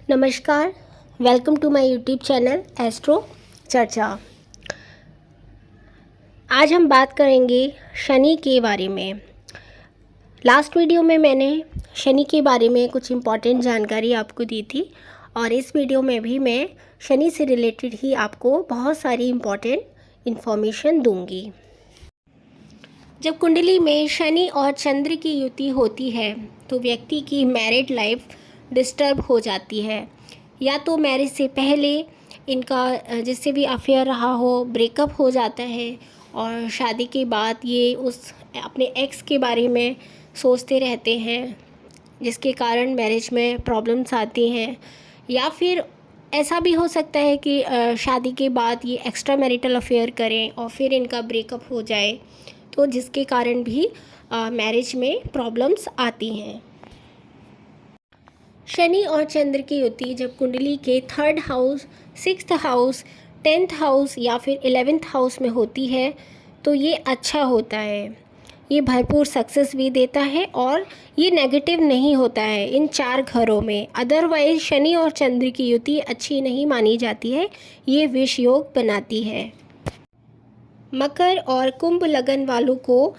नमस्कार, welcome to my YouTube channel astro Charcha. आज हम बात करेंगे शनि के बारे में। लास्ट वीडियो में मैंने शनि के बारे में कुछ इम्पॉर्टेंट जानकारी आपको दी थी और इस वीडियो में भी मैं शनि से रिलेटेड ही आपको बहुत सारी इम्पॉर्टेंट इन्फॉर्मेशन दूंगी। जब कुंडली में शनि और चंद्र की युति होती है तो व्यक्ति की मैरिड लाइफ डिस्टर्ब हो जाती है, या तो मैरिज से पहले इनका जिससे भी अफेयर रहा हो ब्रेकअप हो जाता है और शादी के बाद ये उस अपने एक्स के बारे में सोचते रहते हैं, जिसके कारण मैरिज में प्रॉब्लम्स आती हैं। या फिर ऐसा भी हो सकता है कि शादी के बाद ये एक्स्ट्रा मैरिटल अफेयर करें और फिर इनका ब्रेकअप हो जाए, तो जिसके कारण भी मैरिज में प्रॉब्लम्स आती हैं। शनि और चंद्र की युति जब कुंडली के 3rd house, 6th house, 10th house या फिर 11th हाउस में होती है तो ये अच्छा होता है। ये भरपूर सक्सेस भी देता है और ये नेगेटिव नहीं होता है इन 4 घरों में। अदरवाइज शनि और चंद्र की युति अच्छी नहीं मानी जाती है, ये विष योग बनाती है। मकर और कुंभ लगन वालों को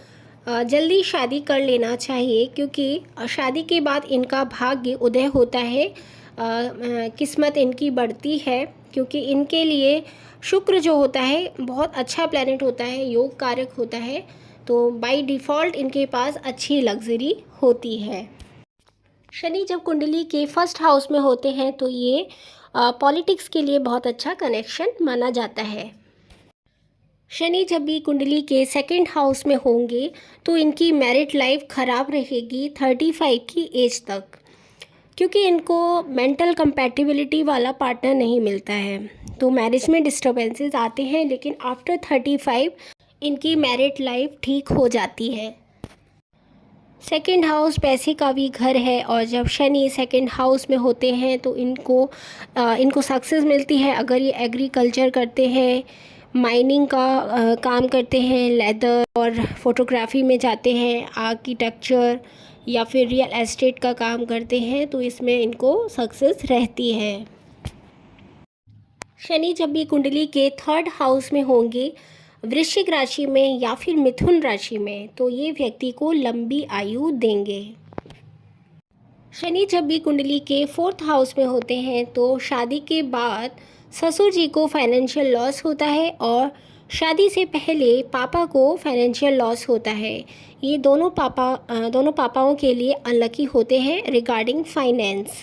जल्दी शादी कर लेना चाहिए, क्योंकि शादी के बाद इनका भाग्य उदय होता है, किस्मत इनकी बढ़ती है, क्योंकि इनके लिए शुक्र जो होता है बहुत अच्छा प्लैनेट होता है, योग कारक होता है, तो बाय डिफ़ॉल्ट इनके पास अच्छी लग्जरी होती है। शनि जब कुंडली के 1st हाउस में होते हैं तो ये पॉलिटिक्स के लिए बहुत अच्छा कनेक्शन माना जाता है। शनि जब भी कुंडली के 2nd हाउस में होंगे तो इनकी मैरिड लाइफ ख़राब रहेगी 35 की एज तक, क्योंकि इनको मेंटल कंपैटिबिलिटी वाला पार्टनर नहीं मिलता है, तो मैरिज में डिस्टर्बेंसेस आते हैं। लेकिन आफ्टर 35 इनकी मैरिड लाइफ ठीक हो जाती है। 2nd हाउस पैसे का भी घर है और जब शनि 2nd हाउस में होते हैं तो इनको सक्सेस मिलती है। अगर ये एग्रीकल्चर करते हैं, माइनिंग का काम करते हैं, लेदर और फोटोग्राफी में जाते हैं, आर्किटेक्चर या फिर रियल एस्टेट का काम करते हैं, तो इसमें इनको सक्सेस रहती है। शनि जब भी कुंडली के 3rd हाउस में होंगे, वृश्चिक राशि में या फिर मिथुन राशि में, तो ये व्यक्ति को लंबी आयु देंगे। शनि जब भी कुंडली के 4th हाउस में होते हैं तो शादी के बाद ससुर जी को फाइनेंशियल लॉस होता है और शादी से पहले पापा को फाइनेंशियल लॉस होता है। ये दोनों पापाओं के लिए अनलकी होते हैं regarding finance.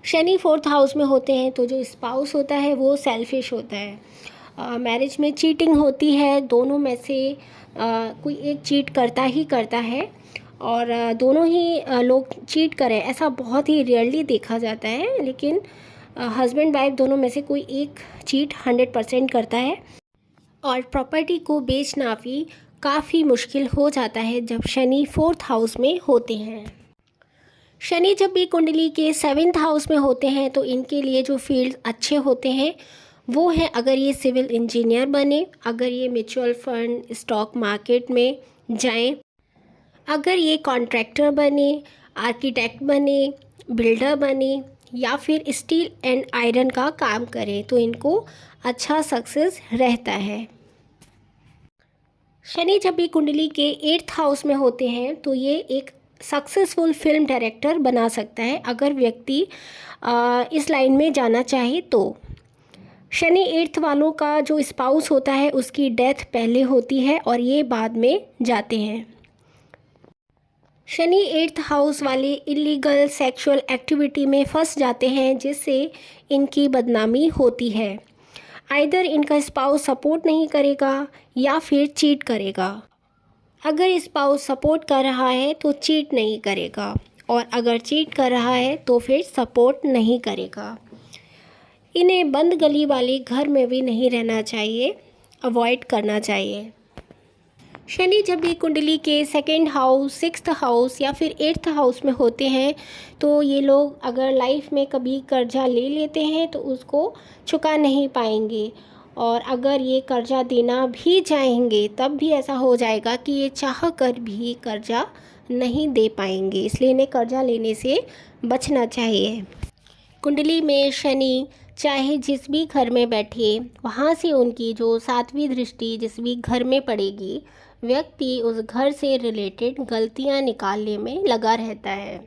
Shani 4th house में होते हैं तो जो स्पाउस होता है वो सेल्फिश होता है। मैरिज में चीटिंग होती है, दोनों में से कोई एक चीट करता ही करता है, और दोनों ही लोग चीट करें ऐसा बहुत ही रेयरली देखा जाता है, लेकिन हस्बैंड वाइफ दोनों में से कोई एक चीट 100% करता है। और प्रॉपर्टी को बेचना भी काफ़ी मुश्किल हो जाता है जब शनि 4th हाउस में होते हैं। शनि जब भी कुंडली के 7th हाउस में होते हैं तो इनके लिए जो फील्ड अच्छे होते हैं वो है, अगर ये सिविल इंजीनियर बने, अगर ये म्यूचुअल फंड स्टॉक मार्केट में जाएं, अगर ये कॉन्ट्रैक्टर बने, आर्किटेक्ट बने, बिल्डर बने या फिर स्टील एंड आयरन का काम करें, तो इनको अच्छा सक्सेस रहता है। शनि जब भी कुंडली के 8th हाउस में होते हैं तो ये एक सक्सेसफुल फिल्म डायरेक्टर बना सकता है, अगर व्यक्ति इस लाइन में जाना चाहे तो। शनि 8th वालों का जो स्पाउस होता है उसकी डेथ पहले होती है और ये बाद में जाते हैं। शनि 8th हाउस वाले इलीगल सेक्सुअल एक्टिविटी में फंस जाते हैं, जिससे इनकी बदनामी होती है। आइदर इनका स्पाउस सपोर्ट नहीं करेगा या फिर चीट करेगा। अगर स्पाउस सपोर्ट कर रहा है तो चीट नहीं करेगा, और अगर चीट कर रहा है तो फिर सपोर्ट नहीं करेगा। इन्हें बंद गली वाले घर में भी नहीं रहना चाहिए, अवॉइड करना चाहिए। शनि जब भी कुंडली के 2nd हाउस, 6th हाउस या फिर 8th हाउस में होते हैं तो ये लोग अगर लाइफ में कभी कर्जा ले लेते हैं तो उसको चुका नहीं पाएंगे, और अगर ये कर्जा देना भी चाहेंगे तब भी ऐसा हो जाएगा कि ये चाह कर भी कर्जा नहीं दे पाएंगे, इसलिए इन्हें कर्जा लेने से बचना चाहिए। कुंडली में शनि चाहे जिस भी घर में बैठे, वहाँ से उनकी जो 7वीं दृष्टि जिस भी घर में पड़ेगी, व्यक्ति उस घर से रिलेटेड गलतियाँ निकालने में लगा रहता है।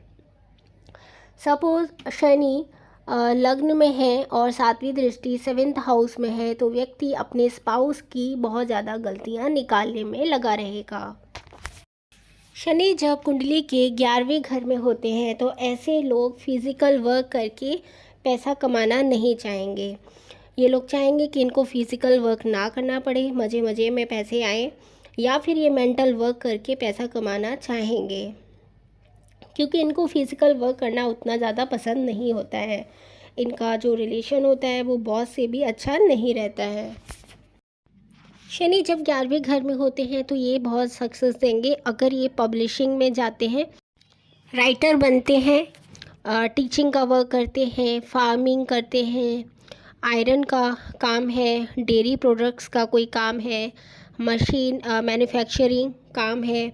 सपोज़ शनि लग्न में है और 7वीं दृष्टि 7th हाउस में है, तो व्यक्ति अपने स्पाउस की बहुत ज़्यादा गलतियाँ निकालने में लगा रहेगा। शनि जब कुंडली के 11वें घर में होते हैं तो ऐसे लोग फिज़िकल वर्क करके पैसा कमाना नहीं चाहेंगे। ये लोग चाहेंगे कि इनको फिज़िकल वर्क ना करना पड़े, मज़े मज़े में पैसे आएँ, या फिर ये मेंटल वर्क करके पैसा कमाना चाहेंगे, क्योंकि इनको फिज़िकल वर्क करना उतना ज़्यादा पसंद नहीं होता है। इनका जो रिलेशन होता है वो बॉस से भी अच्छा नहीं रहता है। शनि जब 11वें घर में होते हैं तो ये बहुत सक्सेस देंगे अगर ये पब्लिशिंग में जाते हैं, राइटर बनते हैं, टीचिंग का वर्क करते हैं, फार्मिंग करते हैं, आयरन का काम है, डेयरी प्रोडक्ट्स का कोई काम है, मशीन मैन्युफैक्चरिंग काम है,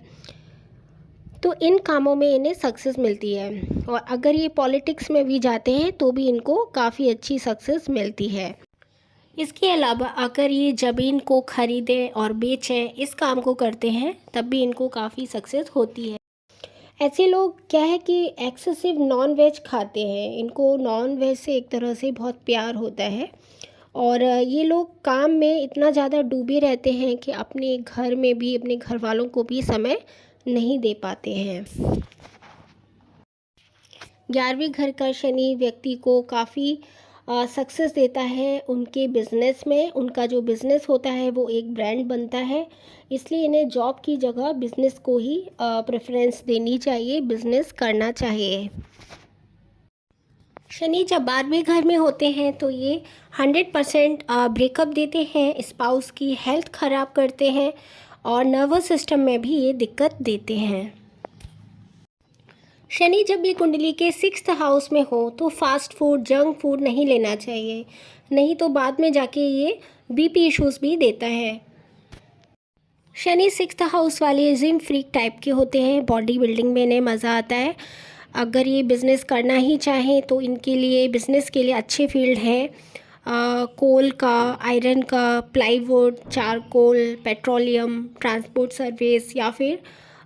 तो इन कामों में इन्हें सक्सेस मिलती है। और अगर ये पॉलिटिक्स में भी जाते हैं तो भी इनको काफ़ी अच्छी सक्सेस मिलती है। इसके अलावा अगर ये ज़मीन को ख़रीदें और बेचें, इस काम को करते हैं, तब भी इनको काफ़ी सक्सेस होती है। ऐसे लोग क्या है कि एक्सेसिव नॉन वेज खाते हैं, इनको नॉन वेज से एक तरह से बहुत प्यार होता है, और ये लोग काम में इतना ज़्यादा डूबे रहते हैं कि अपने घर में भी, अपने घर वालों को भी समय नहीं दे पाते हैं। 11वें घर का शनि व्यक्ति को काफ़ी सक्सेस देता है उनके बिज़नेस में। उनका जो बिज़नेस होता है वो एक ब्रांड बनता है, इसलिए इन्हें जॉब की जगह बिज़नेस को ही प्रेफरेंस देनी चाहिए, बिज़नेस करना चाहिए। शनि जब 12वें घर में होते हैं तो ये 100% ब्रेकअप देते हैं, स्पाउस की हेल्थ ख़राब करते हैं और नर्वस सिस्टम में भी ये दिक्कत देते हैं। शनि जब ये कुंडली के 6th हाउस में हो तो फास्ट फूड, जंक फूड नहीं लेना चाहिए, नहीं तो बाद में जाके ये बीपी इश्यूज़ भी देता है। शनि 6th हाउस वाले जिम फ्रीक टाइप के होते हैं, बॉडी बिल्डिंग में इन्हें मज़ा आता है। अगर ये बिज़नेस करना ही चाहें तो इनके लिए, बिज़नेस के लिए अच्छे फील्ड है कोल का, आयरन का, plywood, charcoal, petroleum, transport service या फिर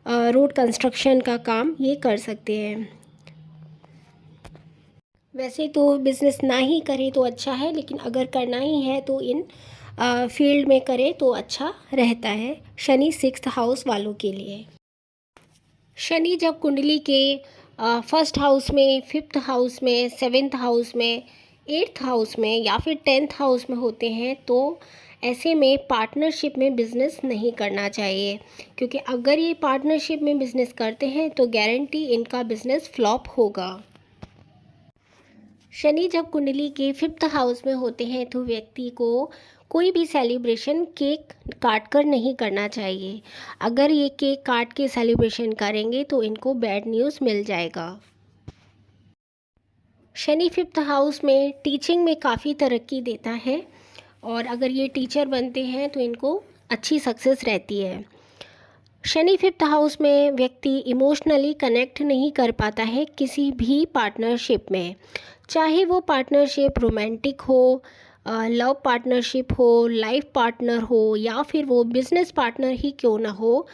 रोड कंस्ट्रक्शन का काम ये कर सकते हैं। वैसे तो बिज़नेस ना ही करें तो अच्छा है, लेकिन अगर करना ही है तो इन फील्ड में करें तो अच्छा रहता है शनि 6th हाउस वालों के लिए। शनि जब कुंडली के 1st हाउस में, 5th हाउस में, 7th हाउस में, 8th हाउस में या फिर 10th हाउस में होते हैं तो ऐसे में पार्टनरशिप में बिज़नेस नहीं करना चाहिए, क्योंकि अगर ये पार्टनरशिप में बिज़नेस करते हैं तो गारंटी इनका बिज़नेस फ्लॉप होगा। शनि जब कुंडली के 5th हाउस में होते हैं तो व्यक्ति को कोई भी सेलिब्रेशन केक काट कर नहीं करना चाहिए। अगर ये केक काट के सेलिब्रेशन करेंगे तो इनको बैड न्यूज़ मिल जाएगा। शनि 5th हाउस में टीचिंग में काफ़ी तरक्की देता है, और अगर ये टीचर बनते हैं तो इनको अच्छी सक्सेस रहती है। शनि 5th हाउस में व्यक्ति इमोशनली कनेक्ट नहीं कर पाता है किसी भी पार्टनरशिप में, चाहे वो पार्टनरशिप रोमांटिक हो, लव पार्टनरशिप हो, लाइफ पार्टनर हो या फिर वो बिज़नेस पार्टनर ही क्यों ना हो,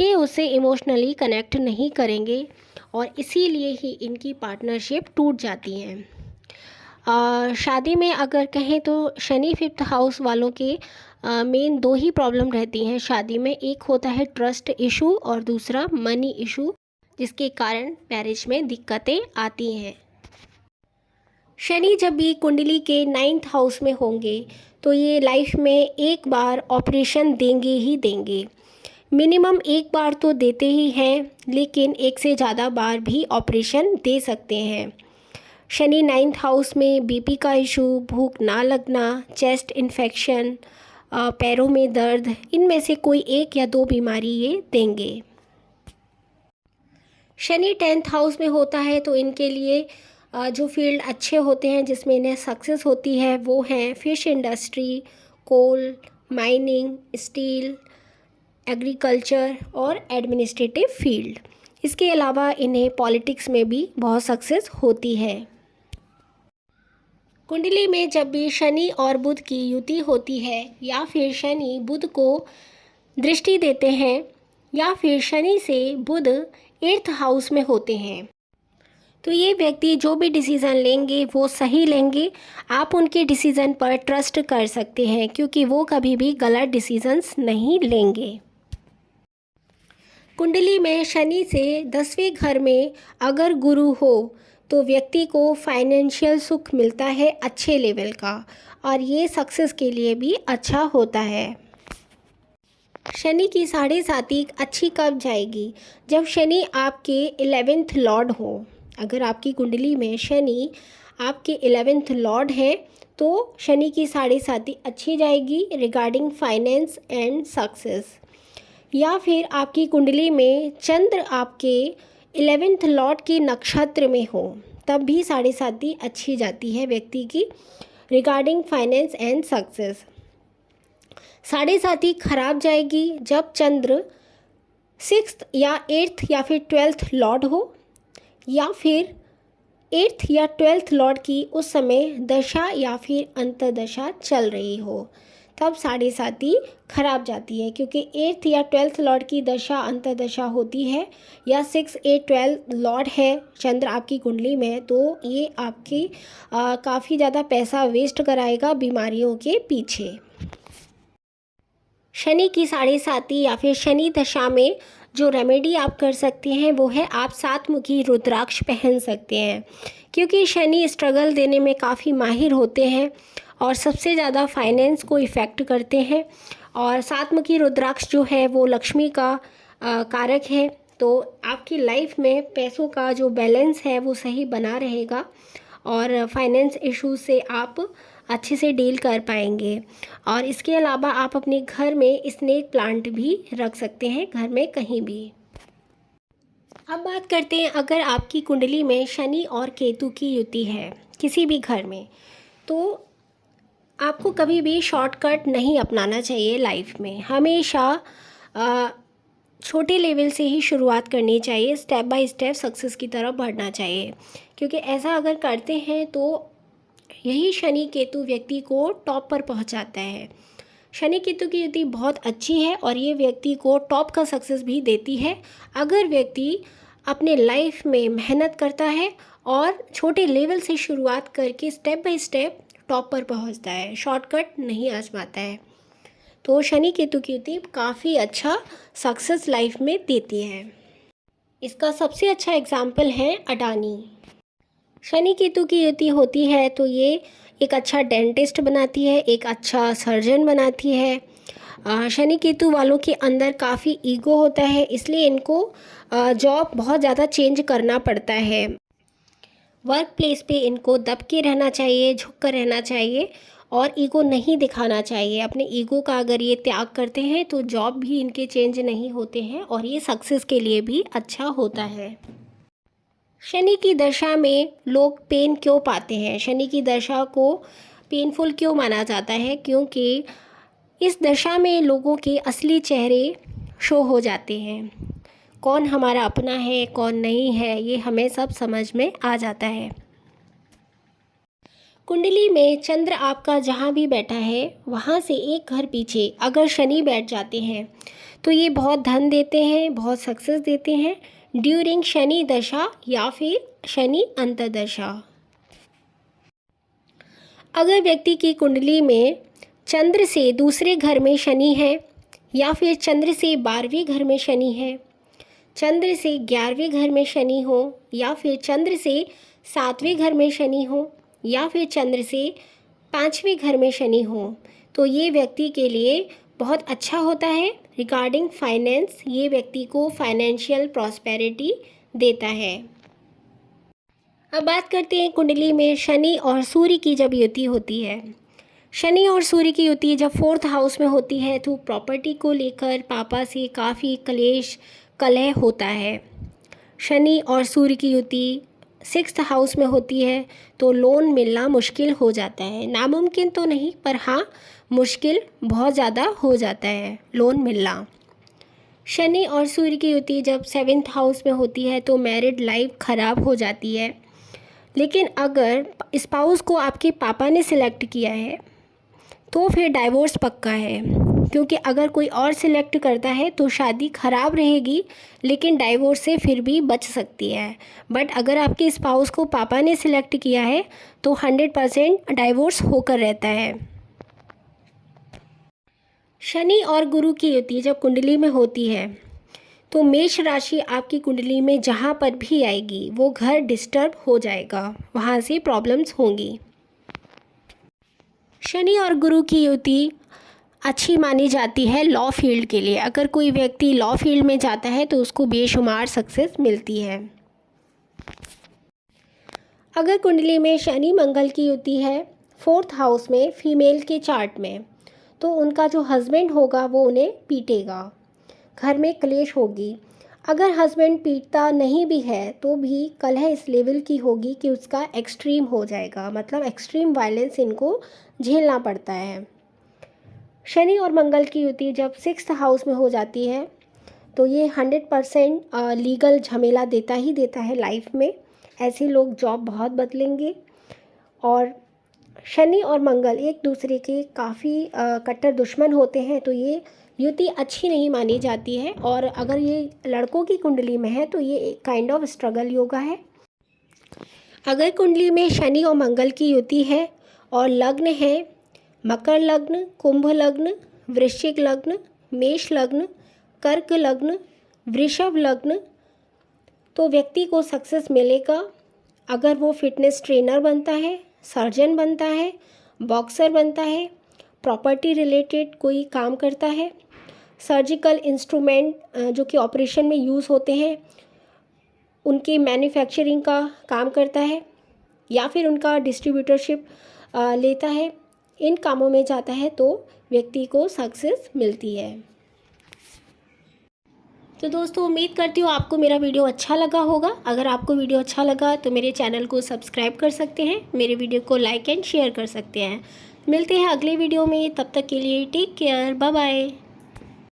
ये उसे इमोशनली कनेक्ट नहीं करेंगे और इसीलिए ही इनकी पार्टनरशिप टूट जाती हैं। शादी में अगर कहें तो शनि 5th हाउस वालों के मेन 2 ही प्रॉब्लम रहती हैं शादी में। एक होता है ट्रस्ट इशू और दूसरा मनी इशू, जिसके कारण मैरिज में दिक्कतें आती हैं। शनि जब भी कुंडली के 9th हाउस में होंगे तो ये लाइफ में एक बार ऑपरेशन देंगे ही देंगे, मिनिमम एक बार तो देते ही हैं, लेकिन एक से ज़्यादा बार भी ऑपरेशन दे सकते हैं। शनि 9th हाउस में बीपी का इशू, भूख ना लगना, चेस्ट इन्फेक्शन, पैरों में दर्द, इनमें से कोई 1 या 2 बीमारी ये देंगे। शनि 10th हाउस में होता है तो इनके लिए जो फील्ड अच्छे होते हैं जिसमें इन्हें सक्सेस होती है वो हैं फिश इंडस्ट्री, कोल, माइनिंग, स्टील, एग्रीकल्चर और एडमिनिस्ट्रेटिव फील्ड। इसके अलावा इन्हें पॉलिटिक्स में भी बहुत सक्सेस होती है। कुंडली में जब भी शनि और बुध की युति होती है या फिर शनि बुध को दृष्टि देते हैं या फिर शनि से बुध 8th हाउस में होते हैं, तो ये व्यक्ति जो भी डिसीज़न लेंगे वो सही लेंगे। आप उनके डिसीज़न पर ट्रस्ट कर सकते हैं क्योंकि वो कभी भी गलत डिसीजंस नहीं लेंगे। कुंडली में शनि से 10वें घर में अगर गुरु हो तो व्यक्ति को फाइनेंशियल सुख मिलता है अच्छे लेवल का, और ये सक्सेस के लिए भी अच्छा होता है। शनि की 7.5 अच्छी कब जाएगी? जब शनि आपके 11th लॉर्ड हो। अगर आपकी कुंडली में शनि आपके 11th लॉर्ड है तो शनि की 7.5 अच्छी जाएगी रिगार्डिंग फाइनेंस एंड सक्सेस। या फिर आपकी कुंडली में चंद्र आपके 11th लॉर्ड के नक्षत्र में हो, तब भी 7.5 अच्छी जाती है व्यक्ति की रिगार्डिंग फाइनेंस एंड सक्सेस। 7.5 खराब जाएगी जब चंद्र 6th या 8th या फिर 12th लॉर्ड हो, या फिर 8th या 12th लॉर्ड की उस समय दशा या फिर अंतर्दशा चल रही हो, तब 7.5 खराब जाती है। क्योंकि 8th या 12th लॉर्ड की दशा अंतर्दशा होती है या 6, 8, 12 लॉर्ड है चंद्र आपकी कुंडली में, तो ये आपकी काफ़ी ज़्यादा पैसा वेस्ट कराएगा बीमारियों के पीछे। शनि की 7.5 या फिर शनि दशा में जो रेमेडी आप कर सकते हैं वो है आप 7 मुखी रुद्राक्ष पहन सकते हैं, क्योंकि शनि स्ट्रगल देने में काफ़ी माहिर होते हैं और सबसे ज़्यादा फाइनेंस को इफ़ेक्ट करते हैं। और 7 मुखी रुद्राक्ष जो है वो लक्ष्मी का कारक है, तो आपकी लाइफ में पैसों का जो बैलेंस है वो सही बना रहेगा और फाइनेंस इशू से आप अच्छे से डील कर पाएंगे। और इसके अलावा आप अपने घर में स्नेक प्लांट भी रख सकते हैं, घर में कहीं भी। अब बात करते हैं, अगर आपकी कुंडली में शनि और केतु की युति है किसी भी घर में, तो आपको कभी भी शॉर्टकट नहीं अपनाना चाहिए लाइफ में। हमेशा छोटे लेवल से ही शुरुआत करनी चाहिए, स्टेप बाय स्टेप सक्सेस की तरफ बढ़ना चाहिए, क्योंकि ऐसा अगर करते हैं तो यही शनि केतु व्यक्ति को टॉप पर पहुंचाता है। शनि केतु की युति बहुत अच्छी है और ये व्यक्ति को टॉप का सक्सेस भी देती है अगर व्यक्ति अपने लाइफ में मेहनत करता है और छोटे लेवल से शुरुआत करके स्टेप बाय स्टेप टॉप पर पहुंचता है, शॉर्टकट नहीं आजमाता है। तो शनि केतु की युति काफ़ी अच्छा सक्सेस लाइफ में देती है। इसका सबसे अच्छा एग्जाम्पल है अडानी। शनि केतु की युति होती है तो ये एक अच्छा डेंटिस्ट बनाती है, एक अच्छा सर्जन बनाती है। शनि केतु वालों के अंदर काफ़ी ईगो होता है, इसलिए इनको जॉब बहुत ज़्यादा चेंज करना पड़ता है। वर्क प्लेस पे इनको दब के रहना चाहिए, झुक कर रहना चाहिए और ईगो नहीं दिखाना चाहिए। अपने ईगो का अगर ये त्याग करते हैं तो जॉब भी इनके चेंज नहीं होते हैं और ये सक्सेस के लिए भी अच्छा होता है। शनि की दशा में लोग पेन क्यों पाते हैं? शनि की दशा को पेनफुल क्यों माना जाता है? क्योंकि इस दशा में लोगों के असली चेहरे शो हो जाते हैं। कौन हमारा अपना है, कौन नहीं है, ये हमें सब समझ में आ जाता है। कुंडली में चंद्र आपका जहाँ भी बैठा है वहाँ से एक घर पीछे अगर शनि बैठ जाते हैं तो ये बहुत धन देते हैं, बहुत सक्सेस देते हैं ड्यूरिंग शनि दशा या फिर शनि अंतर्दशा। अगर व्यक्ति की कुंडली में चंद्र से दूसरे घर में शनि है या फिर चंद्र से 12वें घर में शनि है, चंद्र से 11वें घर में शनि हो या फिर चंद्र से 7वें घर में शनि हो या फिर चंद्र से 5वें घर में शनि हो, तो ये व्यक्ति के लिए बहुत अच्छा होता है रिगार्डिंग फाइनेंस। ये व्यक्ति को फाइनेंशियल प्रॉस्पेरिटी देता है। अब बात करते हैं कुंडली में शनि और सूर्य की जब युति होती है। शनि और सूर्य की युति जब 4th हाउस में होती है तो प्रॉपर्टी को लेकर पापा से काफ़ी कलेश कलह होता है। शनि और सूर्य की युति 6th हाउस में होती है तो लोन मिलना मुश्किल हो जाता है। नामुमकिन तो नहीं, पर हाँ मुश्किल बहुत ज़्यादा हो जाता है लोन मिलना। शनि और सूर्य की युति जब 7th हाउस में होती है तो मैरिड लाइफ ख़राब हो जाती है। लेकिन अगर स्पाउस को आपके पापा ने सिलेक्ट किया है तो फिर डाइवोर्स पक्का है, क्योंकि अगर कोई और सिलेक्ट करता है तो शादी ख़राब रहेगी लेकिन डाइवोर्स से फिर भी बच सकती है। बट अगर आपके स्पाउस को पापा ने सिलेक्ट किया है तो 100% डाइवोर्स होकर रहता है। शनि और गुरु की युति जब कुंडली में होती है तो मेष राशि आपकी कुंडली में जहाँ पर भी आएगी वो घर डिस्टर्ब हो जाएगा, वहाँ से प्रॉब्लम्स होंगी। शनि और गुरु की युति अच्छी मानी जाती है लॉ फील्ड के लिए। अगर कोई व्यक्ति लॉ फील्ड में जाता है तो उसको बेशुमार सक्सेस मिलती है। अगर कुंडली में शनि मंगल की युति है 4th हाउस में फीमेल के चार्ट में, तो उनका जो हस्बैंड होगा वो उन्हें पीटेगा, घर में क्लेश होगी। अगर हस्बैंड पीटता नहीं भी है तो भी कलह इस लेवल की होगी कि उसका एक्सट्रीम हो जाएगा, मतलब एक्सट्रीम वायलेंस इनको झेलना पड़ता है। शनि और मंगल की युति जब 6th हाउस में हो जाती है तो ये 100% लीगल झमेला देता ही देता है लाइफ में। ऐसे लोग जॉब बहुत बदलेंगे। और शनि और मंगल एक दूसरे के काफ़ी कट्टर दुश्मन होते हैं, तो ये युति अच्छी नहीं मानी जाती है। और अगर ये लड़कों की कुंडली में है तो ये एक काइंड ऑफ स्ट्रगल योगा है। अगर कुंडली में शनि और मंगल की युति है और लग्न है मकर लग्न, कुंभ लग्न, वृश्चिक लग्न, मेष लग्न, कर्क लग्न, वृषभ लग्न, तो व्यक्ति को सक्सेस मिलेगा। अगर वो फिटनेस ट्रेनर बनता है, सर्जन बनता है, बॉक्सर बनता है, प्रॉपर्टी रिलेटेड कोई काम करता है, सर्जिकल इंस्ट्रूमेंट जो कि ऑपरेशन में यूज़ होते हैं उनकी मैन्युफैक्चरिंग का काम करता है, या फिर उनका डिस्ट्रीब्यूटरशिप लेता है, इन कामों में जाता है तो व्यक्ति को सक्सेस मिलती है। तो दोस्तों उम्मीद करती हूँ आपको मेरा वीडियो अच्छा लगा होगा। अगर आपको वीडियो अच्छा लगा तो मेरे चैनल को सब्सक्राइब कर सकते हैं, मेरे वीडियो को लाइक एंड शेयर कर सकते हैं। मिलते हैं अगले वीडियो में, तब तक के लिए टेक केयर, बाय बाय।